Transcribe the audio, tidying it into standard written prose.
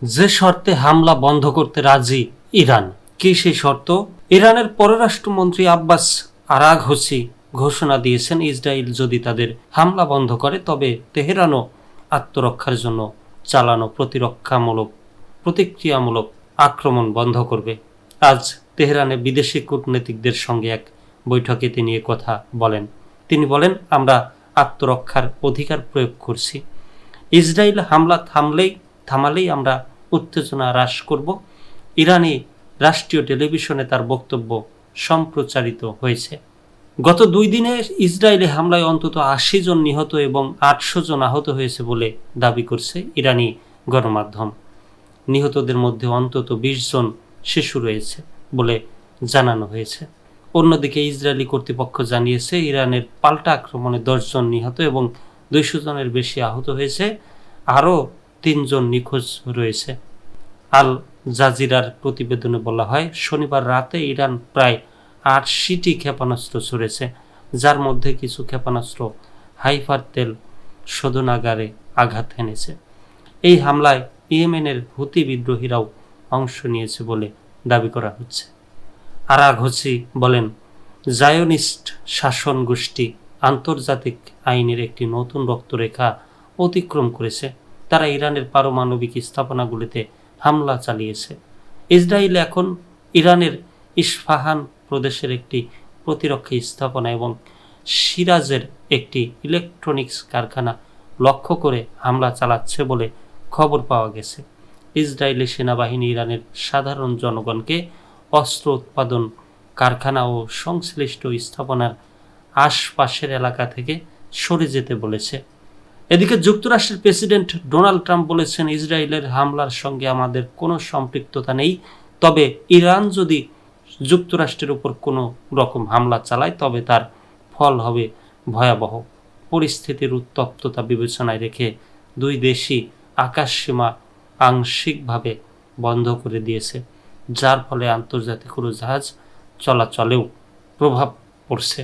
যে শর্তে হামলা বন্ধ করতে রাজি ইরান। কি সেই শর্ত? ইরানের পররাষ্ট্রমন্ত্রী আব্বাস আরাঘচি ঘোষণা দিয়েছেন, ইসরায়েল যদি তাদের হামলা বন্ধ করে তবে তেহরানও আত্মরক্ষার জন্য চালানো প্রতিক্রিয়ামূলক আক্রমণ বন্ধ করবে। আজ তেহরানে বিদেশি কূটনীতিকদের সঙ্গে এক বৈঠকে তিনি কথা বলেন। তিনি বলেন, আমরা আত্মরক্ষার অধিকার প্রয়োগ করছি। ইসরায়েল হামলা থামালেই আমরা উত্তেজনা হ্রাস করব। ইরানি রাষ্ট্রীয় টেলিভিশনে তার বক্তব্য সম্প্রচারিত হয়েছে। গত 2 দিনে ইসরায়েলি হামলায় অন্তত 80 জন নিহত এবং 800 জন আহত হয়েছে বলে দাবি করছে ইরানি গণমাধ্যম। নিহতদের মধ্যে অন্তত 20 জন শিশু রয়েছে বলে জানানো হয়েছে। অন্যদিকে ইসরায়েলি কর্তৃপক্ষ জানিয়েছে, ইরানের পাল্টা আক্রমণে 10 জন নিহত এবং 200 জনের বেশি আহত হয়েছে। আরও 3 জন নিখোঁজ রয়েছে। আল জাজিরার প্রতিবেদনে বলা হয়, শনিবার রাতে ইরান প্রায় 80টি ক্ষেপণাস্ত্র ছুড়েছে, যার মধ্যে কিছু ক্ষেপণাস্ত্র হাইফার তেল শোধনাগারে আঘাত হেনেছে। এই হামলায় ইয়েমেনের হুতি বিদ্রোহীরাও অংশ নিয়েছে বলে দাবি করা হচ্ছে। আরাঘচি বলেন, জায়োনিস্ট শাসন গোষ্ঠী আন্তর্জাতিক আইনের একটি নতুন রক্তরেখা অতিক্রম করেছে। তারা ইরানের পারমাণবিক স্থাপনাগুলিতে হামলা চালিয়েছে। ইসরায়েল এখন ইরানের ইস্পাহান প্রদেশের একটি প্রতিরক্ষা স্থাপনা এবং সিরাজের একটি ইলেকট্রনিক্স কারখানা লক্ষ্য করে হামলা চালাচ্ছে বলে খবর পাওয়া গেছে। ইসরায়েলি সেনাবাহিনী ইরানের সাধারণ জনগণকে অস্ত্র উৎপাদন কারখানা ও সংশ্লিষ্ট স্থাপনার আশপাশের এলাকা থেকে সরে যেতে বলেছে। এদিকে যুক্তরাষ্ট্রের প্রেসিডেন্ট ডোনাল্ড ট্রাম্প বলেছেন, ইসরায়েলের হামলার সঙ্গে আমাদের কোনো সম্পৃক্ততা নেই, তবে ইরান যদি যুক্তরাষ্ট্রের উপর কোনো রকম হামলা চালায় তবে তার ফল হবে ভয়াবহ। পরিস্থিতির উত্তপ্ততা বিবেচনায় রেখে দুই দেশই আকাশসীমা আংশিকভাবে বন্ধ করে দিয়েছে, যার ফলে আন্তর্জাতিক উড়োজাহাজ চলাচলেও প্রভাব পড়ছে।